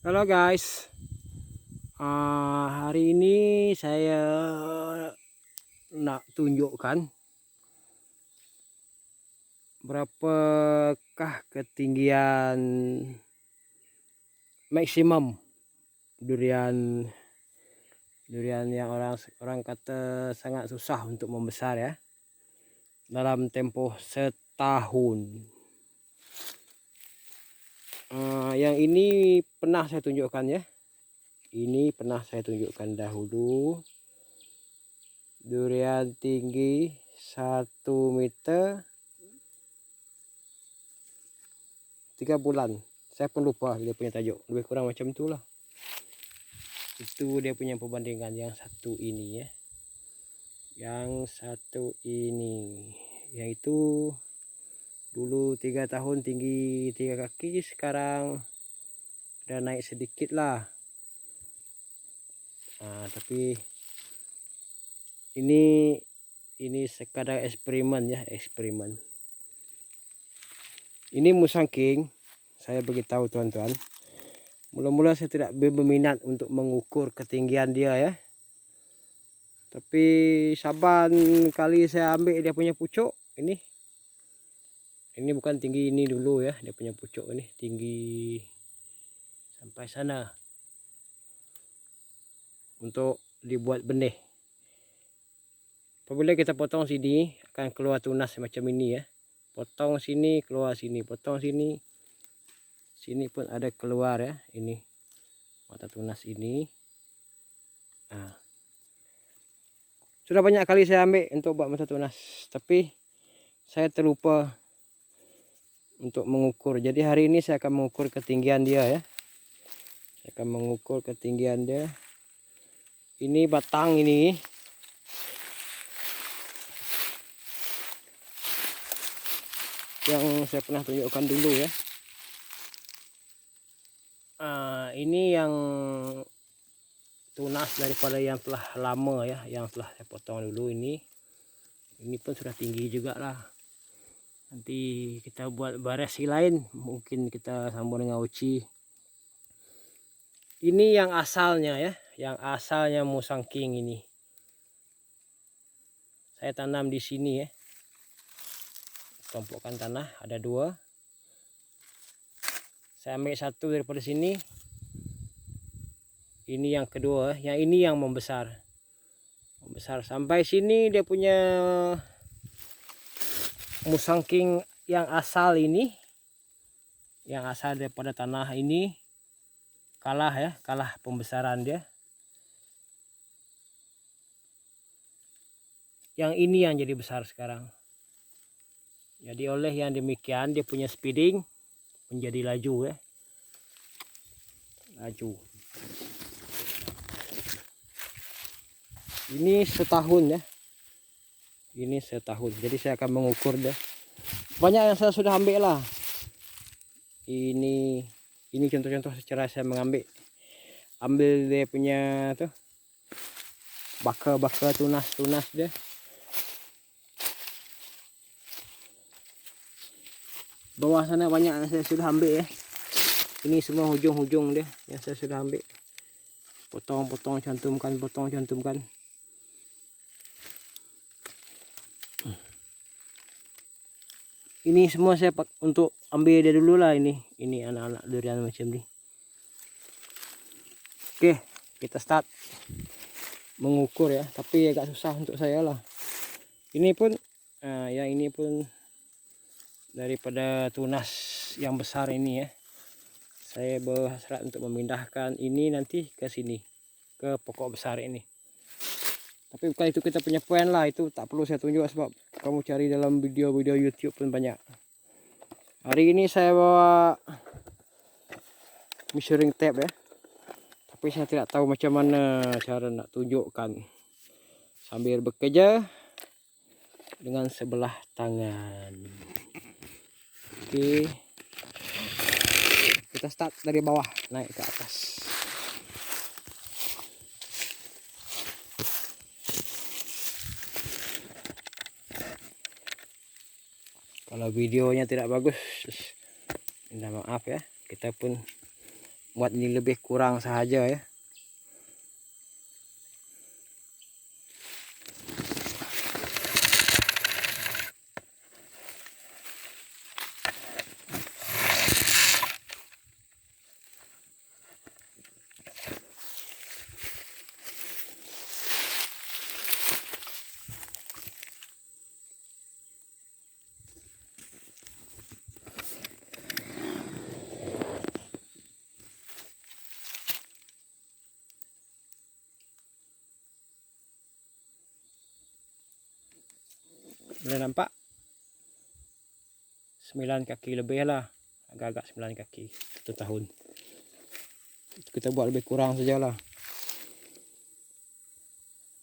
Halo guys, hari ini saya nak tunjukkan berapakah ketinggian maksimum durian yang orang kata sangat susah untuk membesar ya, dalam tempoh setahun. Yang ini pernah saya tunjukkan ya. Ini pernah saya tunjukkan dahulu. Durian tinggi 1 meter 3 bulan. Saya pun lupa dia punya tajuk. Lebih kurang macam itulah. Itu dia punya perbandingan yang satu ini ya. Yang satu ini. Yang itu dulu 3 tahun tinggi 3 kaki, sekarang udah naik sedikit lah. Tapi ini sekadar eksperimen ya, eksperimen. Ini musang king, saya beritahu tuan-tuan. Mula-mula saya tidak berminat untuk mengukur ketinggian dia ya. Tapi saban kali saya ambil dia punya pucuk ini. Ini bukan tinggi ini dulu ya, dia punya pucuk ini tinggi sampai sana. Untuk dibuat benih. Apabila kita potong sini akan keluar tunas macam ini ya. Potong sini keluar sini, potong sini. Sini pun ada keluar ya, ini mata tunas ini. Sudah banyak kali saya ambil untuk buat mata tunas, tapi saya terlupa untuk mengukur. Jadi hari ini saya akan mengukur ketinggian dia ya. Saya akan mengukur ketinggian dia. Ini batang ini. Yang saya pernah tunjukkan dulu ya. Ini yang tunas daripada yang telah lama ya, yang telah saya potong dulu ini. Ini pun sudah tinggi juga lah. Nanti kita buat variasi lain, mungkin kita sambung dengan uci. Ini yang asalnya ya, yang asalnya musang king ini. Saya tanam di sini ya. Tumpukan tanah ada 2. Saya ambil satu daripada sini. Ini yang kedua, yang ini yang membesar. Membesar sampai sini dia punya musang king yang asal ini. Yang asal daripada tanah ini kalah ya, kalah pembesaran dia. Yang ini yang jadi besar sekarang. Jadi oleh yang demikian dia punya speeding menjadi laju ya. Laju. Ini setahun ya. Ini setahun. Jadi saya akan mengukur dia. Banyak yang saya sudah ambil lah. Ini contoh-contoh secara saya mengambil. Ambil dia punya tuh bakal tunas dia. Bawah sana banyak yang saya sudah ambil ya. Ini semua hujung-hujung dia yang saya sudah ambil. Potong-potong cantumkan. Ini semua saya untuk ambil dia dulu lah ini. Ini anak-anak durian macam ni. Oke, kita start mengukur ya. Tapi agak susah untuk saya lah. Ini pun, yang ini pun daripada tunas yang besar ini ya. Saya berhasrat untuk memindahkan ini nanti ke sini, ke pokok besar ini. Tapi bukan itu kita punya poin lah, itu tak perlu saya tunjuk sebab kamu cari dalam video-video YouTube pun banyak. Hari ini saya bawa measuring tape ya. Tapi saya tidak tahu macam mana cara nak tunjukkan sambil bekerja dengan sebelah tangan. Oke. Kita start dari bawah naik ke atas. Kalau videonya tidak bagus, minta maaf ya. Kita pun buat ini lebih kurang sahaja ya. Boleh nampak 9 kaki lebih lah, agak-agak 9 kaki 1 tahun. Kita buat lebih kurang sajalah.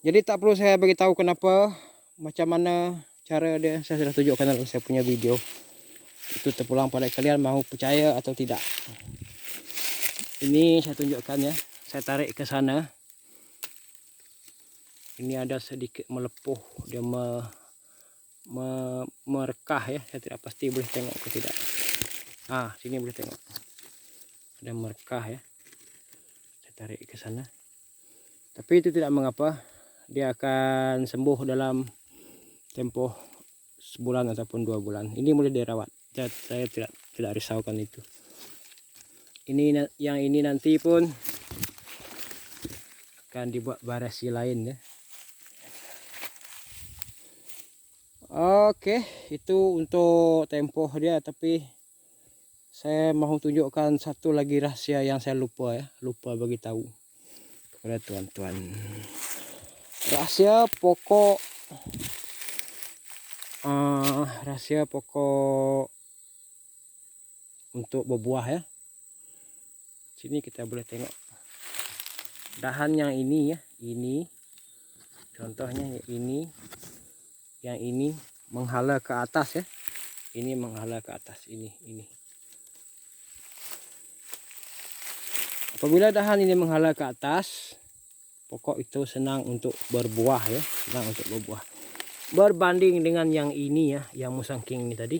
Jadi tak perlu saya beritahu kenapa, macam mana cara dia, saya sudah tunjukkan dalam saya punya video. Itu terpulang pada kalian mau percaya atau tidak. Ini saya tunjukkan ya, saya tarik ke sana. Ini ada sedikit melepuh, dia merekah ya, saya tidak pasti boleh tengok ke tidak. Sini boleh tengok, ada merekah ya. Saya tarik ke sana, tapi itu tidak mengapa, dia akan sembuh dalam tempoh sebulan ataupun 2 bulan. Ini mulai dirawat, saya tidak risaukan itu. Ini yang ini nanti pun akan dibuat variasi lain ya. Oke, itu untuk tempoh dia, tapi saya mau tunjukkan satu lagi rahasia yang saya lupa bagi tahu kepada tuan-tuan. Rahasia pokok untuk berbuah ya. Sini kita boleh tengok dahan yang ini ya, ini contohnya ini, yang ini menghala ke atas ya, ini menghala ke atas, ini. Apabila dahan ini menghala ke atas, pokok itu senang untuk berbuah ya, senang untuk berbuah. Berbanding dengan yang ini ya, yang musangking ini tadi,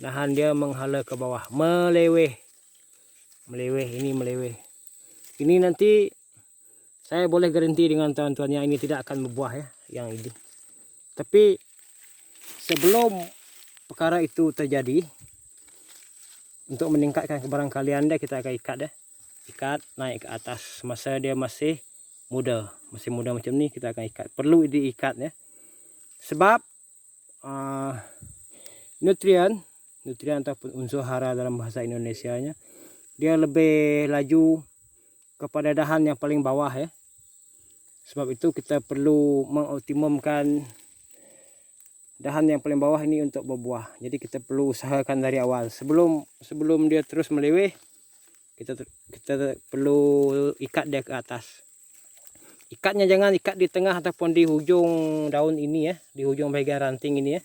dahan dia menghala ke bawah, meleweh, ini meleweh. Ini nanti saya boleh garanti dengan tuan-tuan yang ini tidak akan berbuah ya, yang ini. Tapi sebelum perkara itu terjadi, untuk meningkatkan kebarangkalian dia, kita akan ikat naik ke atas. Masa dia masih muda macam ni, kita akan ikat. Perlu diikat ya, sebab nutrien ataupun unsur hara dalam bahasa Indonesianya, dia lebih laju kepada dahan yang paling bawah ya. Sebab itu kita perlu mengoptimumkan dahan yang paling bawah ini untuk berbuah. Jadi kita perlu usahakan dari awal, sebelum dia terus meleweh, kita perlu ikat dia ke atas. Ikatnya jangan ikat di tengah ataupun di hujung daun ini ya, di hujung bagian ranting ini ya.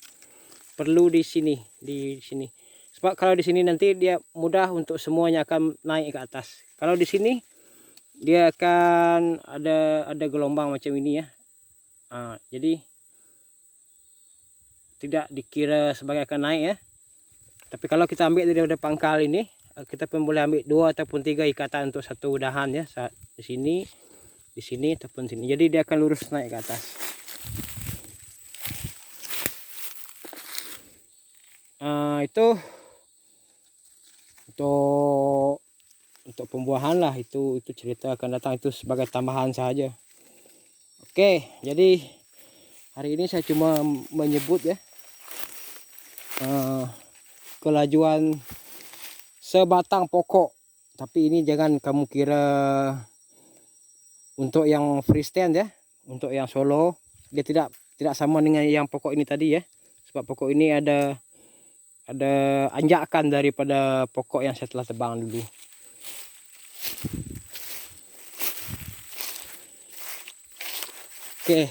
Perlu di sini, sebab kalau di sini nanti dia mudah untuk semuanya akan naik ke atas. Kalau di sini dia akan ada gelombang macam ini ya. Jadi tidak dikira sebagai akan naik ya. Tapi kalau kita ambil dari pangkal ini, kita pun boleh ambil 2 ataupun 3 ikatan untuk satu dahan ya, di sini ataupun sini. Jadi dia akan lurus naik ke atas. Itu untuk pembuahan lah, itu cerita akan datang, itu sebagai tambahan saja. Oke, jadi hari ini saya cuma menyebut ya kelajuan sebatang pokok. Tapi ini jangan kamu kira untuk yang freestand ya, untuk yang solo dia tidak sama dengan yang pokok ini tadi ya. Sebab pokok ini ada anjakan daripada pokok yang saya telah tebang dulu. Oke,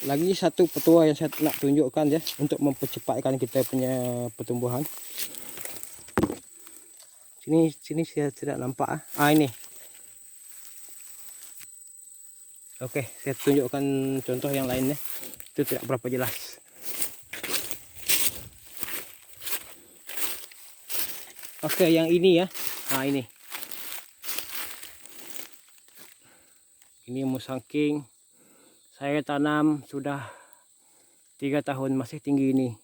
lagi satu petua yang saya nak tunjukkan ya, untuk mempercepatkan kita punya pertumbuhan. Sini saya tidak nampak. Ini. Oke, saya tunjukkan contoh yang lain ya. Itu tidak berapa jelas. Oke, yang ini ya. Nah, ini musangking saya tanam sudah 3 tahun, masih tinggi ini.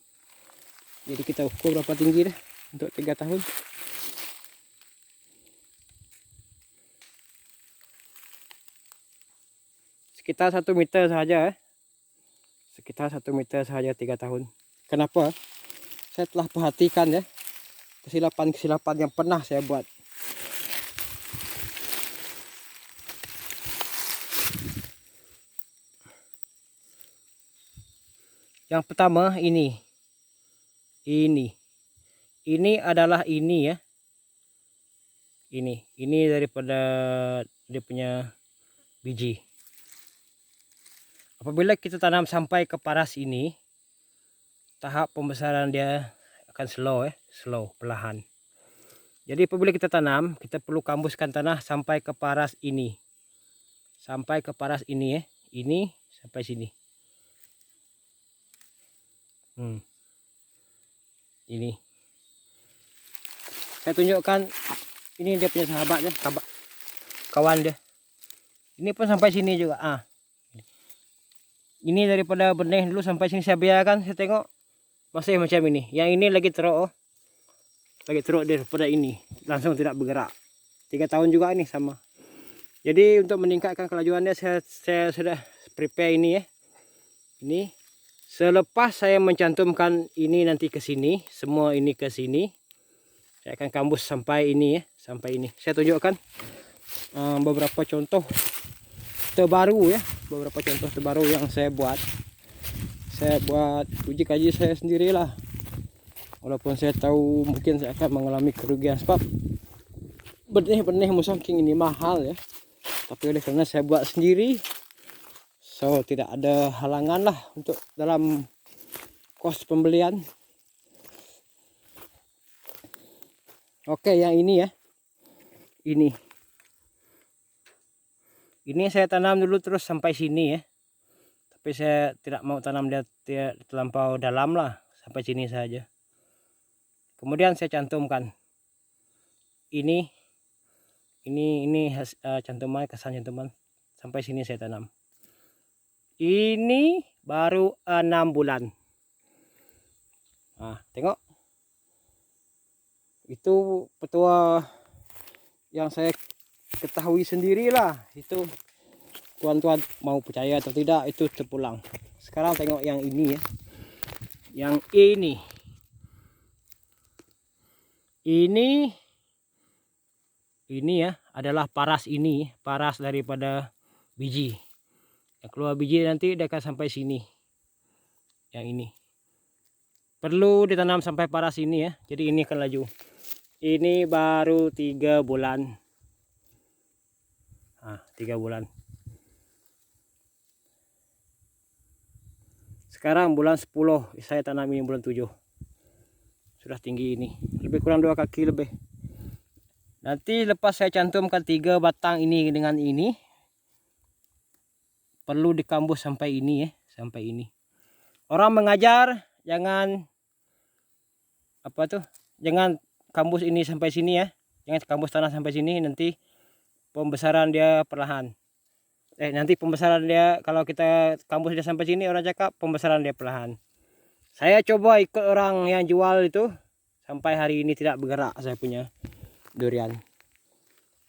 Jadi kita ukur berapa tinggi deh untuk 3 tahun. Sekitar 1 meter saja. Sekitar 1 meter saja 3 tahun. Kenapa? Saya telah perhatikan ya, kesilapan-kesilapan yang pernah saya buat. Yang pertama ini adalah ini ya. Ini daripada dia punya biji. Apabila kita tanam sampai ke paras ini, tahap pembesaran dia akan slow, perlahan. Jadi apabila kita tanam, kita perlu kambuskan tanah sampai ke paras ini. Sampai ke paras ini ya. Ini sampai sini. Ini. Saya tunjukkan, ini dia punya sahabatnya, kawan dia. Ini pun sampai sini juga. Ini daripada benih dulu sampai sini saya biarkan, saya tengok masih macam ini. Yang ini lagi teruk, lagi teruk daripada ini, langsung tidak bergerak. 3 tahun juga ini sama. Jadi untuk meningkatkan kelajuannya saya sudah prepare ini ya. Ini selepas saya mencantumkan ini nanti ke sini, semua ini ke sini, saya akan kambus sampai ini ya, sampai ini. Saya tunjukkan beberapa contoh terbaru ya, beberapa contoh terbaru yang saya buat. Saya buat uji kaji saya sendirilah. Walaupun saya tahu mungkin saya akan mengalami kerugian sebab benih musangking ini mahal ya. Tapi oleh karena saya buat sendiri, so tidak ada halangan lah untuk dalam kos pembelian. Oke, yang ini ya. Ini saya tanam dulu terus sampai sini ya. Tapi saya tidak mau tanam dia terlampau dalam lah, sampai sini saja. Kemudian saya cantumkan. Ini cantuman, kesan cantuman. Sampai sini saya tanam. Ini baru 6 bulan. Nah, tengok. Itu petua yang saya ketahui sendirilah. Itu tuan-tuan mau percaya atau tidak, itu terpulang. Sekarang tengok yang ini ya. Yang ini ya adalah paras daripada biji. Yang keluar biji nanti dia akan sampai sini. Yang ini perlu ditanam sampai paras ini ya. Jadi ini akan laju. Ini baru 3 bulan. 3 bulan. Sekarang bulan 10, saya tanam ini bulan 7. Sudah tinggi ini. Lebih kurang 2 kaki lebih. Nanti lepas saya cantumkan 3 batang ini dengan ini, perlu dikambus sampai ini ya, sampai ini. Orang mengajar jangan jangan kambus ini sampai sini ya. Jangan kambus tanah sampai sini, nanti pembesaran dia perlahan. Nanti pembesaran dia, kalau kita kambus dia sampai sini, orang cakap pembesaran dia perlahan. Saya coba ikut orang yang jual itu, sampai hari ini tidak bergerak saya punya durian.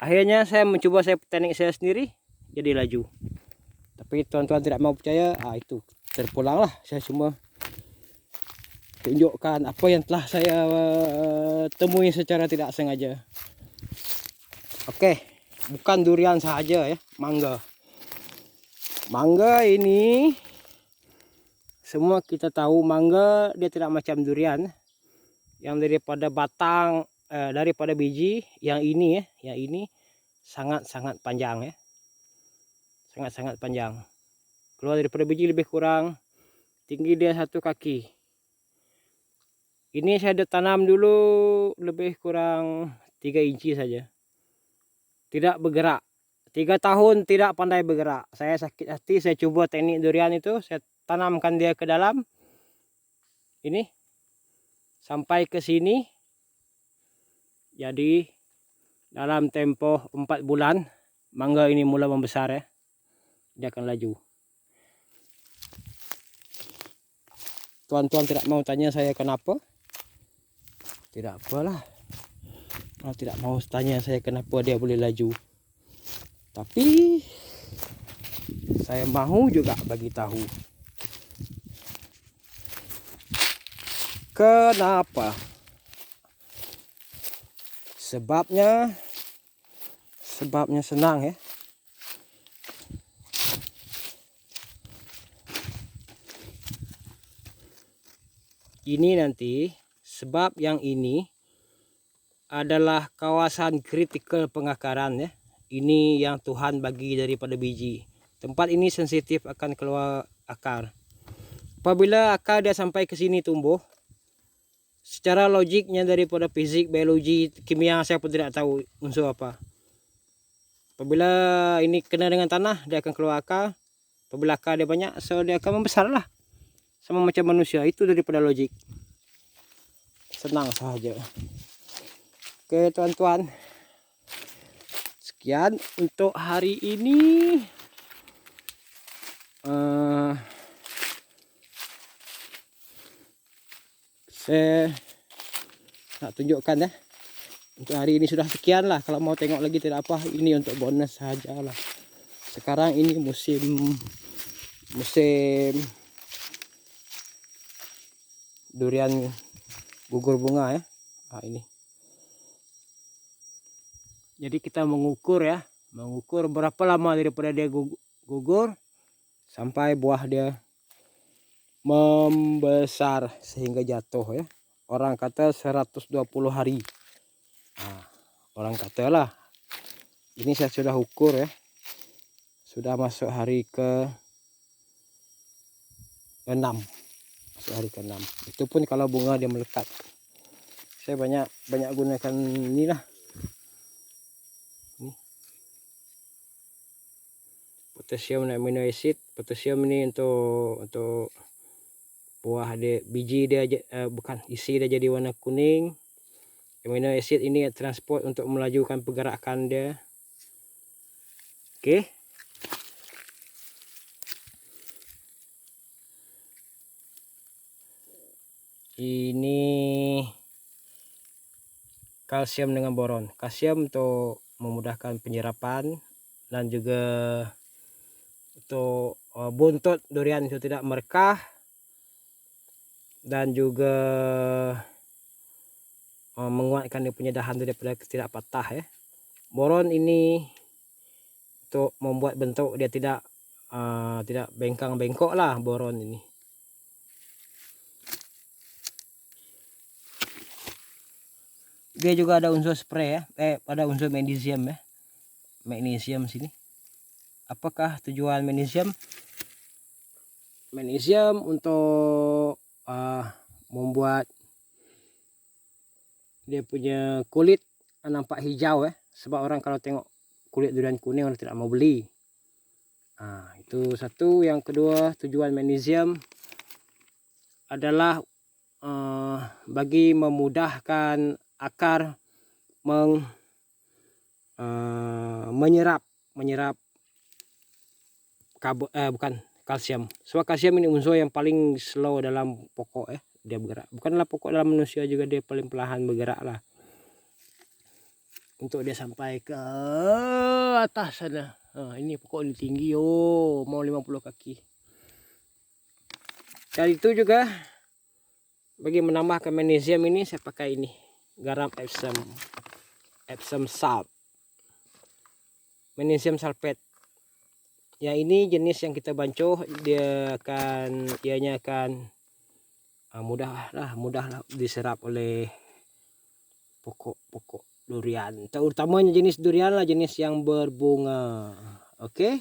Akhirnya saya mencoba teknik saya sendiri, jadi laju. Tapi tuan-tuan tidak mau percaya, itu terpulang lah. Saya cuma tunjukkan apa yang telah saya temui secara tidak sengaja. Oke, bukan durian saja ya, mangga. Mangga ini semua kita tahu, mangga dia tidak macam durian yang daripada batang, daripada biji. Yang ini ya, yang ini sangat-sangat panjang ya, sangat-sangat panjang. Keluar daripada biji lebih kurang tinggi dia 1 kaki. Ini saya tanam dulu lebih kurang 3 inci saja, tidak bergerak. 3 tahun tidak pandai bergerak. Saya sakit hati, saya coba teknik durian itu, saya tanamkan dia ke dalam ini sampai ke sini. Jadi dalam tempo 4 bulan mangga ini mulai membesar ya. Dia akan laju. Tuan-tuan tidak mau tanya saya kenapa? Tidak apalah. Kalau tidak mau tanya saya kenapa dia boleh laju. Tapi saya mau juga bagi tahu. Kenapa? Sebabnya senang ya. Ini nanti sebab yang ini adalah kawasan kritikal pengakaran ya. Ini yang Tuhan bagi daripada biji. Tempat ini sensitif akan keluar akar. Apabila akar dia sampai ke sini tumbuh, secara logiknya daripada fisik, biologi, kimia saya pun tidak tahu unsur apa. Apabila ini kena dengan tanah, dia akan keluar akar. Apabila akar dia banyak, so dia akan membesar lah. Sama macam manusia, itu daripada logik. Senang sahaja. Oke tuan-tuan, sekian untuk hari ini. Saya nak tunjukkan ya. Untuk hari ini sudah sekian lah. Kalau mau tengok lagi tidak apa. Ini untuk bonus saja lah. Sekarang ini musim durian gugur bunga ya. Nah, ini. Jadi kita mengukur ya. Mengukur berapa lama daripada dia gugur sampai buah dia membesar sehingga jatuh ya. Orang kata 120 hari. Nah, orang kata lah. Ini saya sudah ukur ya. Sudah masuk hari ke 6. Masuk hari ke 6. Itu pun kalau bunga dia melekat. Saya banyak gunakan inilah. Ini. Potasium dan amino acid. Potasium ini untuk buah dia, biji dia bukan isi dia jadi warna kuning. Amino acid ini transport untuk melajukan pergerakan dia. Oke. Ini kalsium dengan boron. Kalsium untuk memudahkan penyerapan dan juga untuk buntut durian itu tidak merekah dan juga menguatkan dia punya dahan daripada tidak patah ya. Boron ini untuk membuat bentuk dia tidak bengkang-bengkok lah boron ini. Dia juga ada unsur spray ya, ada unsur magnesium ya. Magnesium sini. Apakah tujuan magnesium? Magnesium untuk membuat dia punya kulit nampak hijau ya. Sebab orang kalau tengok kulit durian kuning orang tidak mau beli. Itu satu. Yang kedua, tujuan magnesium adalah bagi memudahkan akar menyerap kalsium. Sebab kalsium ini unsur yang paling slow dalam pokok ya, dia bergerak. Bukanlah pokok dalam manusia juga dia paling perlahan bergerak lah. Untuk dia sampai ke atas sana. Ini pokok ini tinggi mau 50 kaki. Dan itu juga bagi menambahkan magnesium ini saya pakai ini garam Epsom salt, magnesium sulfate. Yang ini jenis yang kita bancuh, ianya akan mudah lah diserap oleh pokok durian. Terutamanya jenis durian lah, jenis yang berbunga. Oke.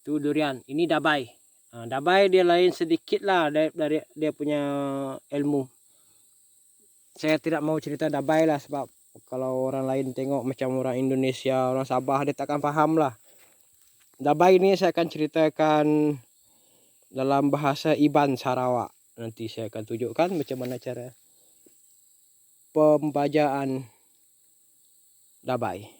Itu durian. Ini dabai. Dabai dia lain sedikit lah dari dia punya ilmu. Saya tidak mau cerita dabai lah, sebab kalau orang lain tengok macam orang Indonesia, orang Sabah, dia takkan faham lah. Dabai ini saya akan ceritakan dalam bahasa Iban Sarawak. Nanti saya akan tunjukkan macam mana cara pembajaan Dabay.